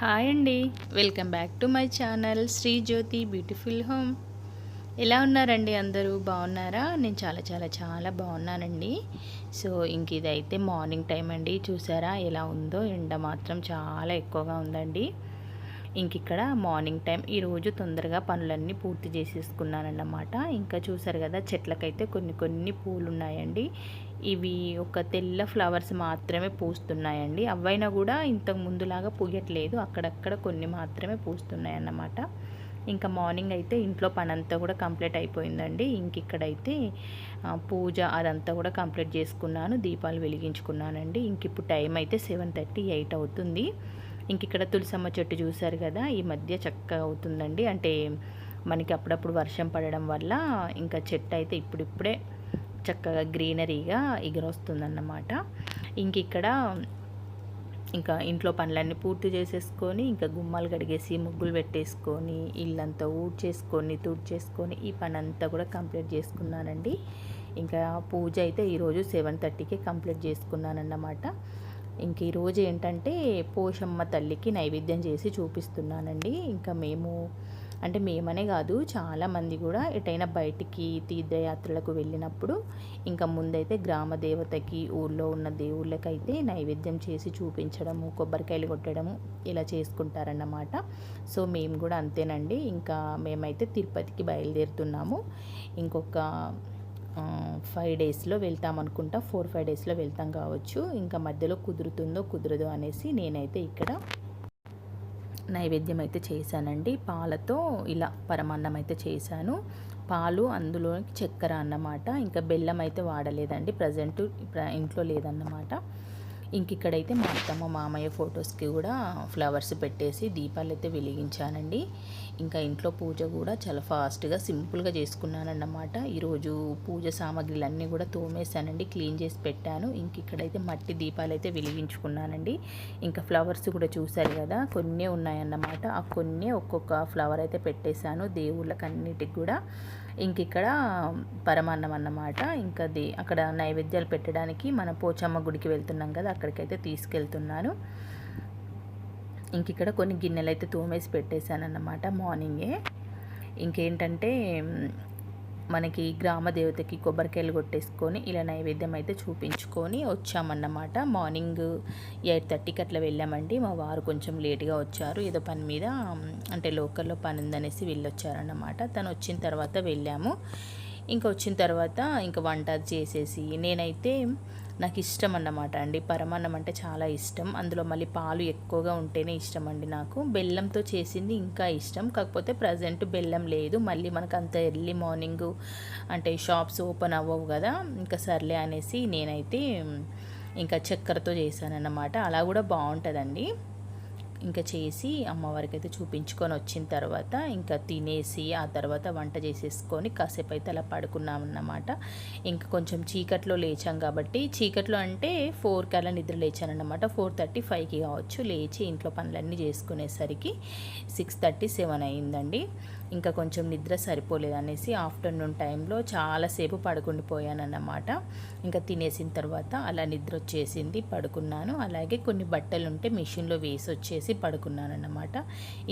Hi అండి. Welcome back to my channel Sri Jyothi beautiful home. ఎలా ఉన్నారండి అందరూ? బాగున్నారా? నేను చాలా చాలా చాలా బాగున్నానండి. సో ఇంక ఇదైతే మార్నింగ్ టైం అండి. చూసారా ఎలా ఉందో? ఎండ మాత్రం చాలా ఎక్కువగా ఉందండి. ఇంక ఇక్కడ మార్నింగ్ టైం ఈరోజు తొందరగా పనులన్నీ పూర్తి చేసేసుకున్నానన్నమాట. ఇంకా చూసారు కదా, చెట్లకైతే కొన్ని కొన్ని పూలు ఉన్నాయండి. ఇవి ఒక తెల్ల ఫ్లవర్స్ మాత్రమే పూస్తున్నాయండి. అవైనా కూడా ఇంతకు ముందులాగా పూయట్లేదు, అక్కడక్కడ కొన్ని మాత్రమే పూస్తున్నాయి అన్నమాట. ఇంకా మార్నింగ్ అయితే ఇంట్లో పని అంతా కూడా కంప్లీట్ అయిపోయిందండి. ఇంక ఇక్కడైతే పూజ అదంతా కూడా కంప్లీట్ చేసుకున్నాను, దీపాలు వెలిగించుకున్నానండి. ఇంక ఇప్పుడు టైం అయితే 7:30, 8 అవుతుంది. ఇంక ఇక్కడ తులసమ్మ చెట్టు చూసారు కదా, ఈ మధ్య చక్కగా అవుతుందండి. అంటే మనకి అప్పుడప్పుడు వర్షం పడడం వల్ల ఇంకా చెట్టు అయితే ఇప్పుడిప్పుడే చక్కగా గ్రీనరీగా ఎగురొస్తుందన్నమాట. ఇంక ఇక్కడ ఇంకా ఇంట్లో పనులన్నీ పూర్తి చేసేసుకొని ఇంకా గుమ్మాలు కడిగేసి ముగ్గులు పెట్టేసుకొని ఇల్లంతా ఊడ్చేసుకొని తుడిచేసుకొని ఈ పని అంతా కూడా కంప్లీట్ చేసుకున్నానండి. ఇంకా పూజ అయితే ఈరోజు 7:30కే కంప్లీట్ చేసుకున్నానన్నమాట. ఇంక ఈరోజు ఏంటంటే పోషమ్మ తల్లికి నైవేద్యం చేసి చూపిస్తున్నానండి. ఇంకా మేమనే కాదు, చాలామంది కూడా ఎటైనా బయటికి తీర్థయాత్రలకు వెళ్ళినప్పుడు ఇంకా ముందైతే గ్రామ దేవతకి, ఊళ్ళో ఉన్న దేవుళ్ళకైతే నైవేద్యం చేసి చూపించడము, కొబ్బరికాయలు కొట్టడము ఇలా చేసుకుంటారన్నమాట. సో మేము కూడా అంతేనండి. ఇంకా మేమైతే తిరుపతికి బయలుదేరుతున్నాము. ఇంకొక 5 డేస్లో వెళ్తాం అనుకుంటా, 4-5 డేస్లో వెళ్తాం కావచ్చు. ఇంకా మధ్యలో కుదురుతుందో కుదరదో అనేసి నేనైతే ఇక్కడ నైవేద్యం అయితే చేశానండి. పాలతో ఇలా పరమాన్నం అయితే చేశాను. పాలు, అందులో చక్కెర అన్నమాట. ఇంకా బెల్లం అయితే వాడలేదండి, ప్రజెంట్ ఇంట్లో లేదన్నమాట. ఇంక ఇక్కడైతే మా అత్తమ్మ మామయ్య ఫొటోస్కి కూడా ఫ్లవర్స్ పెట్టేసి దీపాలు అయితే వెలిగించానండి. ఇంకా ఇంట్లో పూజ కూడా చాలా ఫాస్ట్గా సింపుల్గా చేసుకున్నానన్నమాట. ఈరోజు పూజ సామాగ్రిలన్నీ కూడా తోమేశానండి, క్లీన్ చేసి పెట్టాను. ఇంక ఇక్కడైతే మట్టి దీపాలు అయితే వెలిగించుకున్నానండి. ఇంకా ఫ్లవర్స్ కూడా చూశారు కదా, కొన్ని ఉన్నాయన్నమాట. ఆ కొన్ని ఒక్కొక్క ఫ్లవర్ అయితే పెట్టేశాను దేవుళ్ళకి అన్నిటికి కూడా. ఇంక ఇక్కడ పరమాన్నం అన్నమాట. ఇంకా అక్కడ నైవేద్యాలు పెట్టడానికి మన పోచమ్మ గుడికి వెళ్తున్నాం కదా, అక్కడికైతే తీసుకెళ్తున్నాను. ఇంక ఇక్కడ కొన్ని గిన్నెలు అయితే తోమేసి పెట్టేశాను అన్నమాట మార్నింగే. ఇంకేంటంటే మనకి గ్రామ దేవతకి కొబ్బరికాయలు కొట్టేసుకొని ఇలా నైవేద్యం అయితే చూపించుకొని వచ్చామన్నమాట. మార్నింగ్ 8:30కి అట్లా వెళ్ళామండి. మా వారు కొంచెం లేట్గా వచ్చారు, ఏదో పని మీద, అంటే లోకల్లో పని ఉందనేసి వెళ్ళొచ్చారన్నమాట. తను వచ్చిన తర్వాత వెళ్ళాము. ఇంకా వచ్చిన తర్వాత ఇంకా వంట చేసేసి నేనైతే, నాకు ఇష్టం అన్నమాట అండి, పరమాన్నం అంటే చాలా ఇష్టం. అందులో మళ్ళీ పాలు ఎక్కువగా ఉంటేనే ఇష్టం అండి నాకు. బెల్లంతో చేసింది ఇంకా ఇష్టం, కాకపోతే ప్రజెంట్ బెల్లం లేదు. మళ్ళీ మనకు అంత ఎర్లీ మార్నింగ్ అంటే షాప్స్ ఓపెన్ అవ్వవు కదా, ఇంకా సర్లే అనేసి నేనైతే ఇంకా చక్కెరతో చేశానన్నమాట. అలా కూడా బాగుంటుందండి. ఇంకా చేసి అమ్మవారికి అయితే చూపించుకొని వచ్చిన తర్వాత ఇంకా తినేసి ఆ తర్వాత వంట చేసేసుకొని కాసేపు అయితే అలా పడుకున్నామన్నమాట. ఇంకా కొంచెం చీకట్లో లేచాం కాబట్టి, చీకట్లో అంటే 4కి అలా నిద్ర లేచానన్నమాట. 4:30, 5కి కావచ్చు లేచి ఇంట్లో పనులన్నీ చేసుకునేసరికి 6:30, 7 అయిందండి. ఇంకా కొంచెం నిద్ర సరిపోలేదనేసి ఆఫ్టర్నూన్ టైంలో చాలాసేపు పడుకుండిపోయానన్నమాట. ఇంకా తినేసిన తర్వాత అలా నిద్ర వచ్చేసింది, పడుకున్నాను. అలాగే కొన్ని బట్టలు ఉంటే మిషన్లో వేసి వచ్చేసి పడుకున్నానన్నమాట.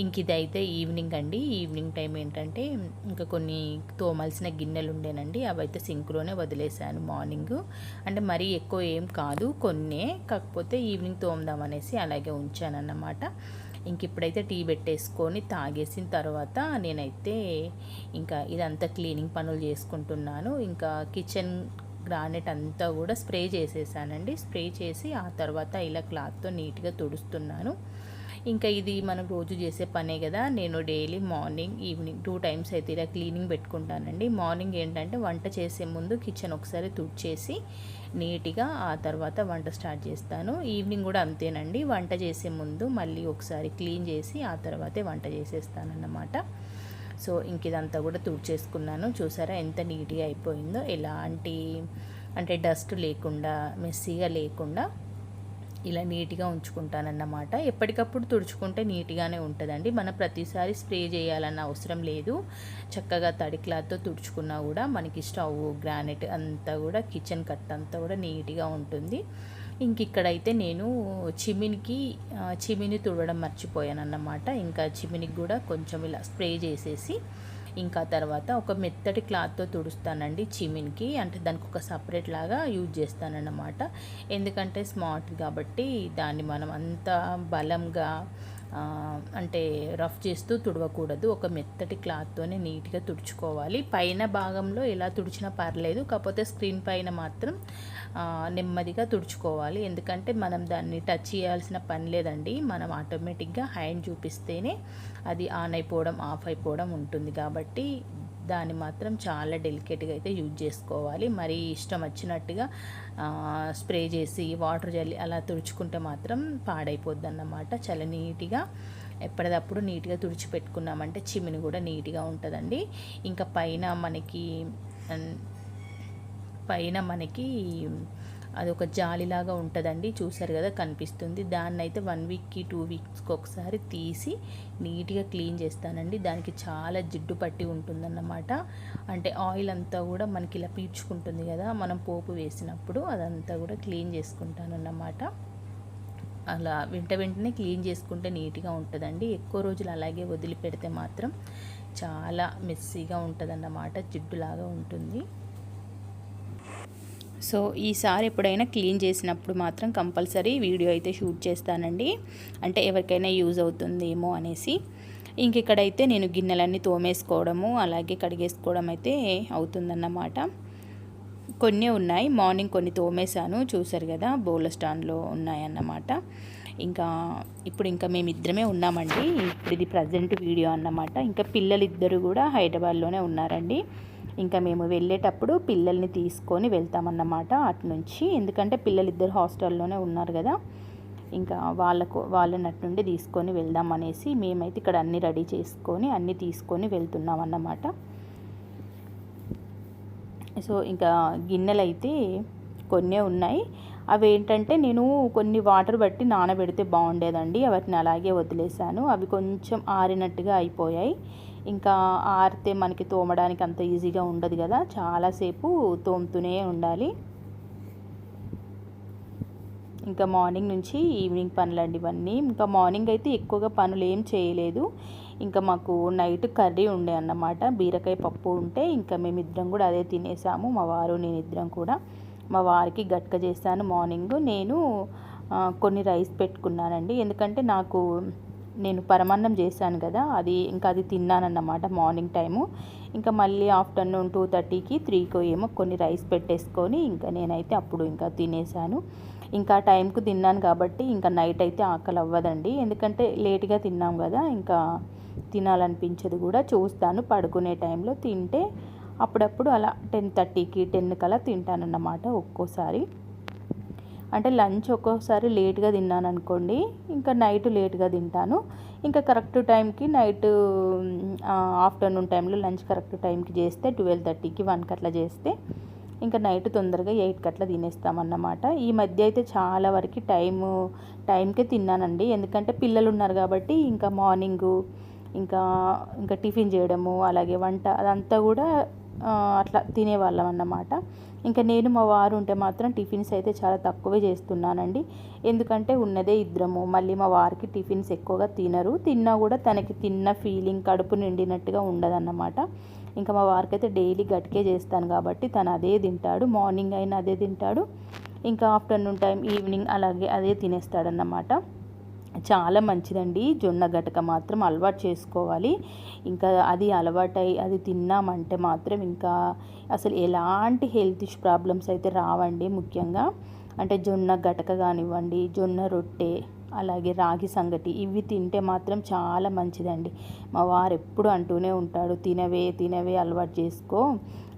ఇంక ఇదైతే ఈవినింగ్ అండి. ఈవినింగ్ టైం ఏంటంటే ఇంకా కొన్ని తోమాల్సిన గిన్నెలు ఉండేనండి, అవైతే సింక్లోనే వదిలేశాను మార్నింగ్. అంటే మరీ ఎక్కువ ఏం కాదు, కొన్నే, కాకపోతే ఈవినింగ్ తోముదామనేసి అలాగే ఉంచానన్నమాట. ఇంక ఇప్పుడైతే టీ పెట్టేసుకొని తాగేసిన తర్వాత నేనైతే ఇంకా ఇదంతా క్లీనింగ్ పనులు చేసుకుంటున్నాను. ఇంకా కిచెన్ గ్రానైట్ అంతా కూడా స్ప్రే చేసేసానండి. స్ప్రే చేసి ఆ తర్వాత ఇలా క్లాత్తో నీట్గా తుడుస్తున్నాను. ఇంకా ఇది మనం రోజు చేసే పనే కదా. నేను డైలీ మార్నింగ్, ఈవినింగ్ 2 టైమ్స్ అయితే ఇలా క్లీనింగ్ పెట్టుకుంటానండి. మార్నింగ్ ఏంటంటే వంట చేసే ముందు కిచెన్ ఒకసారి తుడిచేసి నీట్గా ఆ తర్వాత వంట స్టార్ట్ చేస్తాను. ఈవినింగ్ కూడా అంతేనండి, వంట చేసే ముందు మళ్ళీ ఒకసారి క్లీన్ చేసి ఆ తర్వాతే వంట చేసేస్తానన్నమాట. సో ఇంక ఇదంతా కూడా తుడిచేసుకున్నాను. చూసారా ఎంత నీట్గా అయిపోయిందో, ఎలాంటి అంటే డస్ట్ లేకుండా, మెస్సీగా లేకుండా ఇలా నీట్గా ఉంచుకుంటానన్నమాట. ఎప్పటికప్పుడు తుడుచుకుంటే నీట్గానే ఉంటుందండి. మనం ప్రతిసారి స్ప్రే చేయాలన్న అవసరం లేదు. చక్కగా తడి క్లాత్తో తుడుచుకున్నా కూడా మనకి స్టవ్, గ్రానైట్ అంతా కూడా, కిచెన్ కట్ అంతా కూడా నీట్గా ఉంటుంది. ఇక్కడైతే నేను చిమిని తుడవడం మర్చిపోయాను అన్నమాట. ఇంకా చిమినికి కూడా కొంచెం ఇలా స్ప్రే చేసేసి ఇంకా తర్వాత ఒక మెత్తటి క్లాత్తో తుడుస్తానండి చిమినికి. అంటే దానికి ఒక సపరేట్ లాగా యూజ్ చేస్తానన్నమాట. ఎందుకంటే స్మార్ట్ కాబట్టి దాన్ని మనం అంత బలంగా అంటే రఫ్ చేస్తూ తుడవకూడదు. ఒక మెత్తటి క్లాత్తోనే నీట్గా తుడుచుకోవాలి. పైన భాగంలో ఎలా తుడిచినా పర్లేదు, కాకపోతే స్క్రీన్ పైన మాత్రం నెమ్మదిగా తుడుచుకోవాలి. ఎందుకంటే మనం దాన్ని టచ్ చేయాల్సిన పని లేదండి. మనం ఆటోమేటిక్గా హ్యాండ్ చూపిస్తేనే అది ఆన్ అయిపోవడం ఆఫ్ అయిపోవడం ఉంటుంది. కాబట్టి దాన్ని మాత్రం చాలా డెలికేట్గా అయితే యూజ్ చేసుకోవాలి. మరి ఇష్టం వచ్చినట్టుగా స్ప్రే చేసి వాటర్ జల్లి అలా తుడుచుకుంటే మాత్రం పాడైపోద్ది అన్నమాట. చాలా నీట్గా ఎప్పటికప్పుడు నీట్గా తుడిచిపెట్టుకున్నామంటే చిమిని కూడా నీట్గా ఉంటుందండి. ఇంకా పైన మనకి అదొక జాలిలాగా ఉంటుందండి. చూసారు కదా, కనిపిస్తుంది. దాన్ని అయితే 1 వీక్కి 2 వీక్స్కి ఒకసారి తీసి నీట్గా క్లీన్ చేస్తానండి. దానికి చాలా జిడ్డు పట్టి ఉంటుందన్నమాట. అంటే ఆయిల్ అంతా కూడా మనకి ఇలా పీల్చుకుంటుంది కదా, మనం పోపు వేసినప్పుడు అదంతా కూడా క్లీన్ చేసుకుంటానన్నమాట. అలా వెంటనే క్లీన్ చేసుకుంటే నీట్గా ఉంటుందండి. ఎక్కువ రోజులు అలాగే వదిలిపెడితే మాత్రం చాలా మెస్సీగా ఉంటుందన్నమాట, జిడ్డులాగా ఉంటుంది. సో ఈసారి ఎప్పుడైనా క్లీన్ చేసినప్పుడు మాత్రం కంపల్సరీ వీడియో అయితే షూట్ చేస్తానండి. అంటే ఎవరికైనా యూజ్ అవుతుందేమో అనేసి. ఇక్కడైతే నేను గిన్నెలన్నీ తోమేసుకోవడము అలాగే కడిగేసుకోవడం అయితే అవుతుందన్నమాట. కొన్ని ఉన్నాయి, మార్నింగ్ కొన్ని తోమేశాను. చూసారు కదా, బౌల్ స్టాండ్లో ఉన్నాయన్నమాట. ఇప్పుడు మేమిద్దరమే ఉన్నామండి. ఇప్పుడు ఇది ప్రజెంట్ వీడియో అన్నమాట. ఇంకా పిల్లలిద్దరు కూడా హైదరాబాద్లోనే ఉన్నారండి. ఇంకా మేము వెళ్ళేటప్పుడు పిల్లల్ని తీసుకొని వెళ్తామన్నమాట అటు నుంచి. ఎందుకంటే పిల్లలిద్దరు హాస్టల్లోనే ఉన్నారు కదా, ఇంకా వాళ్ళని అటు నుండి తీసుకొని వెళ్దాం అనేసి మేమైతే ఇక్కడ అన్నీ రెడీ చేసుకొని అన్నీ తీసుకొని వెళ్తున్నాం అన్నమాట. సో ఇంకా గిన్నెలు అయితే కొన్నే ఉన్నాయి. అవి ఏంటంటే నేను కొన్ని వాటర్ బట్టి నానబెడితే బాగుండేదండి. వాటిని అలాగే వదిలేసాను. అవి కొంచెం ఆరినట్టుగా అయిపోయాయి. ఇంకా ఆరితే మనకి తోమడానికి అంత ఈజీగా ఉండదు కదా, చాలాసేపు తోముతూనే ఉండాలి. ఇంకా మార్నింగ్ నుంచి ఈవినింగ్ పనులండి ఇవన్నీ. ఇంకా మార్నింగ్ అయితే ఎక్కువగా పనులు ఏం చేయలేదు. ఇంకా మాకు నైట్ కర్రీ ఉండే అన్నమాట, బీరకాయ పప్పు ఉంటే ఇంకా మేమిద్దరం కూడా అదే తినేసాము. మా వారు నేనిద్దరం కూడా. మా వారికి గట్క చేశాను మార్నింగ్. నేను కొన్ని రైస్ పెట్టుకున్నానండి. ఎందుకంటే నేను పరమాన్నం చేశాను కదా, అది తిన్నానన్నమాట మార్నింగ్ టైము. ఇంకా మళ్ళీ ఆఫ్టర్నూన్ 2:30కి 3కో ఏమో కొన్ని రైస్ పెట్టేసుకొని ఇంకా నేనైతే అప్పుడు ఇంకా తినేసాను. ఇంకా టైంకు తిన్నాను కాబట్టి ఇంకా నైట్ అయితే ఆకలి అవ్వదండి. ఎందుకంటే లేట్గా తిన్నాం కదా, ఇంకా తినాలనిపించదు కూడా. చూస్తాను పడుకునే టైంలో తింటే అప్పుడప్పుడు అలా 10:30కి 10 కలా తింటానన్నమాట. ఒక్కోసారి అంటే లంచ్ ఒక్కోసారి లేట్గా తిన్నాను అనుకోండి, ఇంకా నైట్ లేట్గా తింటాను. ఇంకా కరెక్ట్ టైంకి నైట్ ఆఫ్టర్నూన్ టైంలో లంచ్ కరెక్ట్ టైంకి చేస్తే 12:30కి 1కి అట్లా చేస్తే ఇంకా నైట్ తొందరగా 8కి అట్లా తినేస్తామన్నమాట. ఈ మధ్య అయితే చాలా వరకు టైంకే తిన్నానండి. ఎందుకంటే పిల్లలు ఉన్నారు కాబట్టి ఇంకా మార్నింగు ఇంకా టిఫిన్ చేయడము అలాగే వంట అదంతా కూడా అట్లా తినేవాళ్ళం అన్నమాట. ఇంకా నేను మా వారు ఉంటే మాత్రం టిఫిన్స్ అయితే చాలా తక్కువే చేస్తున్నానండి. ఎందుకంటే ఉన్నదే ఇద్దరము, మళ్ళీ మా వారికి టిఫిన్స్ ఎక్కువగా తిన్నా కూడా తనకి తిన్న ఫీలింగ్ కడుపు నిండినట్టుగా ఉండదన్నమాట. ఇంకా మా వారికి అయితే డైలీ గట్కే చేస్తాను కాబట్టి తను అదే తింటాడు. మార్నింగ్ అయినా అదే తింటాడు, ఇంకా ఆఫ్టర్నూన్ టైం ఈవినింగ్ అలాగే అదే తినేస్తాడన్నమాట. చాలా మంచిదండి జొన్న గటక మాత్రం అలవాటు చేసుకోవాలి. ఇంకా అది అలవాటై అది తిన్నామంటే మాత్రం ఇంకా అసలు ఎలాంటి హెల్త్ ప్రాబ్లమ్స్ అయితే రావండి. ముఖ్యంగా అంటే జొన్న గటక కానివ్వండి, జొన్న రొట్టె అలాగే రాగి సంగటి ఇవి తింటే మాత్రం చాలా మంచిదండి. మా వారు ఎప్పుడు అంటూనే ఉంటాడు, తినవే అలవాటు చేసుకో,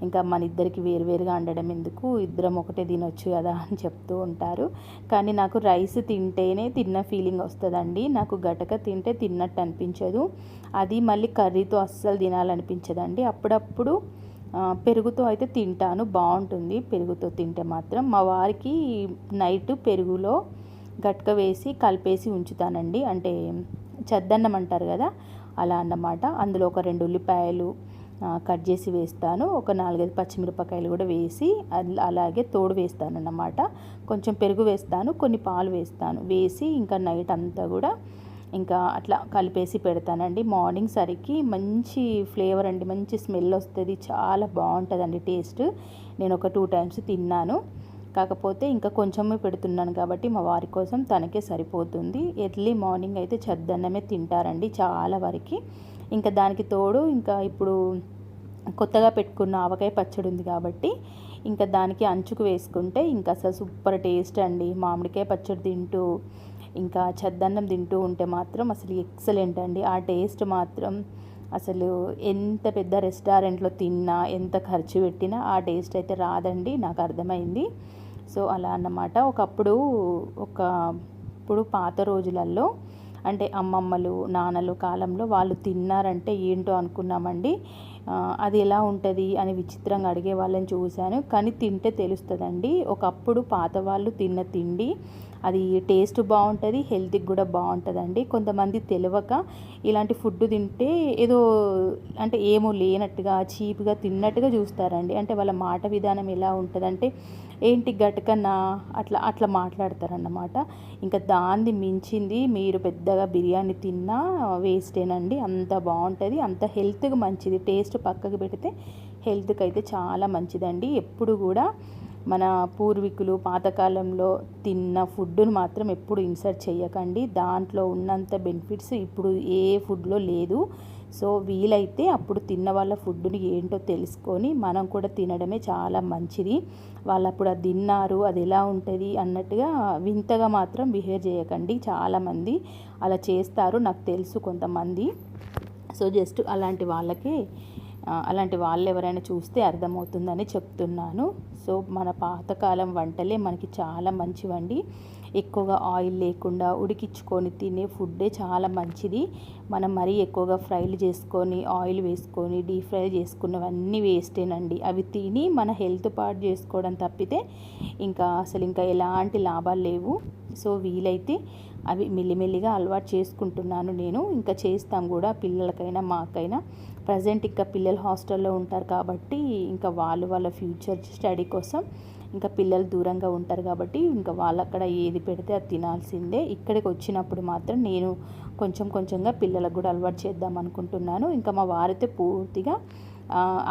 ఇంకా మన ఇద్దరికి వేరువేరుగా వండడం ఎందుకు, ఇద్దరం ఒకటే తినొచ్చు కదా అని చెప్తూ ఉంటారు. కానీ నాకు రైస్ తింటేనే తిన్న ఫీలింగ్ వస్తుందండి. నాకు గటక తింటే తిన్నట్టు అనిపించదు. అది మళ్ళీ కర్రీతో అస్సలు తినాలనిపించదండి. అప్పుడప్పుడు పెరుగుతో అయితే తింటాను, బాగుంటుంది పెరుగుతో తింటే మాత్రం. మా వారికి నైట్ పెరుగులో గట్క వేసి కలిపేసి ఉంచుతానండి. అంటే చద్దన్నం అంటారు కదా, అలా అన్నమాట. అందులో ఒక 2 ఉల్లిపాయలు కట్ చేసి వేస్తాను. ఒక 4-5 పచ్చిమిరపకాయలు కూడా వేసి అలాగే తోడు వేస్తానన్నమాట. కొంచెం పెరుగు వేస్తాను, కొన్ని పాలు వేస్తాను. వేసి ఇంకా నైట్ అంతా కూడా ఇంకా అట్లా కలిపేసి పెడతానండి. మార్నింగ్ సరికి మంచి ఫ్లేవర్ అండి, మంచి స్మెల్ వస్తుంది, చాలా బాగుంటుందండి టేస్ట్. నేను ఒక 2 టైమ్స్ తిన్నాను. కాకపోతే ఇంకా కొంచెమే పెడుతున్నాను కాబట్టి మా వారి కోసం తనకే సరిపోతుంది. ఎర్లీ మార్నింగ్ అయితే చద్దన్నమే తింటారండి చాలా వరకు. ఇంకా దానికి తోడు ఇంకా ఇప్పుడు కొత్తగా పెట్టుకున్న ఆవకాయ పచ్చడి ఉంది కాబట్టి ఇంకా దానికి అంచుకు వేసుకుంటే ఇంకా అసలు సూపర్ టేస్ట్ అండి. మామిడికాయ పచ్చడి తింటూ ఇంకా చద్దన్నం తింటూ ఉంటే మాత్రం అసలు ఎక్సలెంట్ అండి. ఆ టేస్ట్ మాత్రం అసలు ఎంత పెద్ద రెస్టారెంట్లో తిన్నా, ఎంత ఖర్చు పెట్టినా ఆ టేస్ట్ అయితే రాదండి, నాకు అర్థమైంది. సో అలా అన్నమాట. ఇప్పుడు పాత రోజులలో అంటే అమ్మమ్మలు నాన్నలు కాలంలో వాళ్ళు తిన్నారంటే ఏంటో అనుకున్నామండి. అది ఎలా ఉంటుంది అని విచిత్రంగా అడిగే వాళ్ళని చూశాను, కానీ తింటే తెలుస్తుందండి. ఒకప్పుడు పాత వాళ్ళు తిన్న తిండి అది టేస్ట్ బాగుంటుంది, హెల్త్కి కూడా బాగుంటుందండి. కొంతమంది తెలియక ఇలాంటి ఫుడ్ తింటే ఏదో అంటే ఏమో లేనట్టుగా చీప్గా తిన్నట్టుగా చూస్తారండి. అంటే వాళ్ళ మాట విధానం ఎలా ఉంటుందంటే ఏంటి గటకన్నా అట్లా అట్లా మాట్లాడతారన్నమాట. ఇంకా దాన్ని మించింది మీరు పెద్దగా బిర్యానీ తిన్నా వేస్టేనండి. అంత బాగుంటుంది, అంత హెల్త్కి మంచిది. టేస్ట్ పక్కకు పెడితే హెల్త్కి అయితే చాలా మంచిదండి. ఎప్పుడు కూడా మన పూర్వీకులు పాతకాలంలో తిన్న ఫుడ్డును మాత్రం ఎప్పుడు ఇన్సర్ట్ చేయకండి. దాంట్లో ఉన్నంత బెనిఫిట్స్ ఇప్పుడు ఏ ఫుడ్లో లేదు. సో వీలైతే అప్పుడు తిన్న వాళ్ళ ఫుడ్డుని ఏంటో తెలుసుకొని మనం కూడా తినడమే చాలా మంచిది. వాళ్ళు అప్పుడు అది తిన్నారు, అది ఎలా ఉంటుంది అన్నట్టుగా వింతగా మాత్రం బిహేవ్ చేయకండి. చాలామంది అలా చేస్తారు, నాకు తెలుసు కొంతమంది. సో జస్ట్ అలాంటి వాళ్ళు ఎవరైనా చూస్తే అర్థమవుతుందని చెప్తున్నాను. సో మన పాతకాలం వంటలే మనకి చాలా మంచివండి. ఎక్కువగా ఆయిల్ లేకుండా ఉడికించుకొని తినే ఫుడ్డే చాలా మంచిది. మనం మరీ ఎక్కువగా ఫ్రైలు చేసుకొని ఆయిల్ వేసుకొని డీప్ ఫ్రై చేసుకున్నవన్నీ వేస్టేనండి. అవి తిని మన హెల్త్ పాడు చేసుకోవడం తప్పితే ఇంకా ఎలాంటి లాభాలు లేవు. సో వీలైతే అవి మెల్లిమెల్లిగా అలవాటు చేసుకుంటున్నాను నేను. ఇంకా చేస్తాం కూడా పిల్లలకైనా మాకైనా. ప్రజెంట్ ఇంకా పిల్లలు హాస్టల్లో ఉంటారు కాబట్టి ఇంకా వాళ్ళ ఫ్యూచర్ స్టడీ కోసం ఇంకా పిల్లలు దూరంగా ఉంటారు కాబట్టి ఇంకా వాళ్ళు అక్కడ ఏది పెడితే అది తినాల్సిందే. ఇక్కడికి వచ్చినప్పుడు మాత్రం నేను కొంచెంగా పిల్లలకు కూడా అలవాటు చేద్దాం అనుకుంటున్నాను. ఇంకా మా వారైతే పూర్తిగా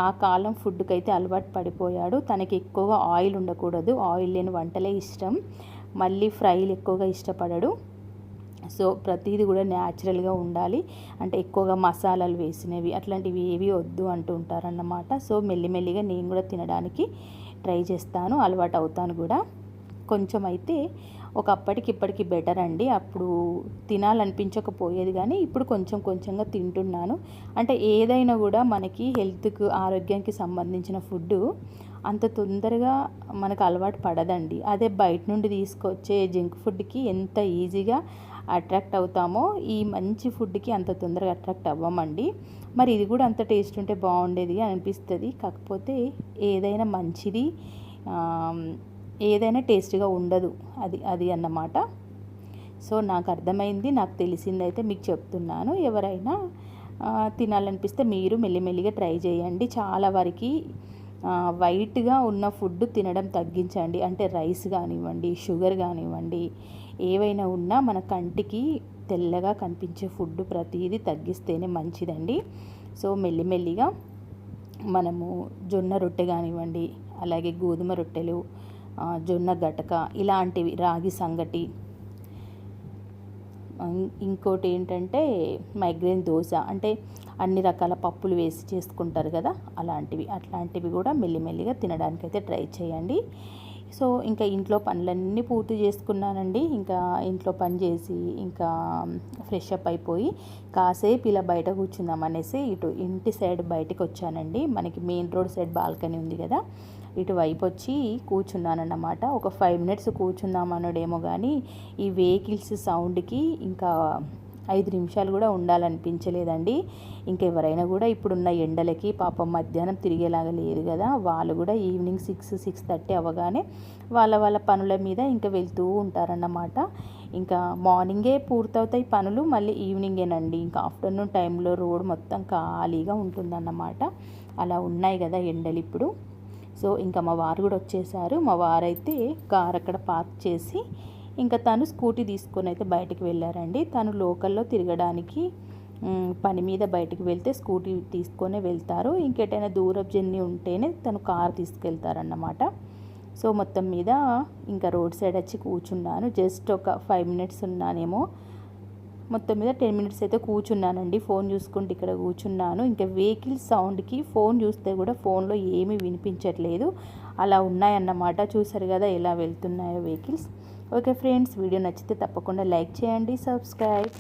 ఆ కాలం ఫుడ్కి అయితే అలవాటు పడిపోయాడు. తనకి ఎక్కువగా ఆయిల్ ఉండకూడదు, ఆయిల్ లేని వంటలే ఇష్టం. మళ్ళీ ఫ్రైలు ఎక్కువగా ఇష్టపడడు. సో ప్రతిదీ కూడా న్యాచురల్గా ఉండాలి, అంటే ఎక్కువగా మసాలాలు వేసినవి అట్లాంటివి ఏవి వద్దు అంటూ ఉంటారన్నమాట. సో మెల్లిమెల్లిగా నేను కూడా తినడానికి ట్రై చేస్తాను, అలవాటు అవుతాను కూడా. కొంచెం అయితే ఒకప్పటికి ఇప్పటికి బెటర్ అండి. అప్పుడు తినాలనిపించకపోయేది కానీ ఇప్పుడు కొంచెంగా తింటున్నాను. అంటే ఏదైనా కూడా మనకి హెల్త్కు ఆరోగ్యానికి సంబంధించిన ఫుడ్ అంత తొందరగా మనకు అలవాటు పడదండి. అదే బయట నుండి తీసుకొచ్చే జంక్ ఫుడ్కి ఎంత ఈజీగా అట్రాక్ట్ అవుతామో ఈ మంచి ఫుడ్కి అంత తొందరగా అట్రాక్ట్ అవ్వమండి. మరి ఇది కూడా అంత టేస్ట్ ఉంటే బాగుండేది అనిపిస్తుంది. కాకపోతే ఏదైనా మంచిది, ఏదైనా టేస్ట్గా ఉండదు, అది అన్నమాట. సో నాకు అర్థమైంది, నాకు తెలిసిందైతే మీకు చెప్తున్నాను. ఎవరైనా తినాలనిపిస్తే మీరు మెల్లిమెల్లిగా ట్రై చేయండి. చాలా వరకు వైట్గా ఉన్న ఫుడ్ తినడం తగ్గించండి. అంటే రైస్ కానివ్వండి, షుగర్ కానివ్వండి, ఏవైనా ఉన్నా మన కంటికి తెల్లగా కనిపించే ఫుడ్ ప్రతిదీ తగ్గిస్తేనే మంచిదండి. సో మెల్లిమెల్లిగా మనము జొన్న రొట్టె కానివ్వండి, అలాగే గోధుమ రొట్టెలు, జొన్న గటక ఇలాంటివి, రాగి సంగటి, ఇంకోటి ఏంటంటే మైగ్రేన్ దోశ, అంటే అన్ని రకాల పప్పులు వేసి చేసుకుంటారు కదా, అట్లాంటివి కూడా మెల్లిమెల్లిగా తినడానికైతే ట్రై చేయండి. సో ఇంకా ఇంట్లో పనులన్నీ పూర్తి చేసుకున్నానండి. ఇంకా ఇంట్లో పని చేసి ఇంకా ఫ్రెష్ అప్ అయిపోయి కాసేపు ఇలా బయట కూర్చుందాం అనేసి ఇటు ఇంటి సైడ్ బయటకు వచ్చానండి. మనకి మెయిన్ రోడ్ సైడ్ బాల్కనీ ఉంది కదా, ఇటువైపు వచ్చి కూర్చున్నానన్నమాట. ఒక 5 మినిట్స్ కూర్చుందాం అన్నాడేమో కానీ ఈ వెహికల్స్ సౌండ్కి ఇంకా 5 నిమిషాలు కూడా ఉండాలనిపించలేదండి. ఇంకెవరైనా కూడా ఇప్పుడున్న ఎండలకి పాపం మధ్యాహ్నం తిరిగేలాగా లేదు కదా, వాళ్ళు కూడా ఈవినింగ్ 6-6:30 అవ్వగానే వాళ్ళ పనుల మీద ఇంకా వెళ్తూ ఉంటారన్నమాట. ఇంకా మార్నింగే పూర్తవుతాయి పనులు, మళ్ళీ ఈవినింగేనండి. ఇంకా ఆఫ్టర్నూన్ టైంలో రోడ్ మొత్తం ఖాళీగా ఉంటుందన్నమాట. అలా ఉన్నాయి కదా ఎండలు ఇప్పుడు. సో ఇంకా మా వారు కూడా వచ్చేసారు. మా వారైతే కార్ అక్కడ పార్క్ చేసి ఇంకా తను స్కూటీ తీసుకొని అయితే బయటికి వెళ్ళారండి. తను లోకల్లో తిరగడానికి పని మీద బయటికి వెళ్తే స్కూటీ తీసుకొనే వెళ్తారు. ఇంకెటైనా దూరపు జర్నీ ఉంటేనే తను కార్ తీసుకెళ్తారన్నమాట. సో మొత్తం మీద ఇంకా రోడ్ సైడ్ వచ్చి కూర్చున్నాను. జస్ట్ ఒక 5 మినిట్స్ ఉన్నానేమో, మొత్తం మీద 10 మినిట్స్ అయితే కూర్చున్నానండి. ఫోన్ చూసుకుంటూ ఇక్కడ కూర్చున్నాను. ఇంకా వెహికల్ సౌండ్కి ఫోన్ చూస్తే కూడా ఫోన్లో ఏమీ వినిపించట్లేదు. అలా ఉన్నాయన్నమాట. చూసారు కదా ఎలా వెళ్తున్నాయో వెహికల్స్. ఓకే ఫ్రెండ్స్, వీడియో నచ్చితే తప్పకుండా లైక్ చేయండి, సబ్స్క్రైబ్.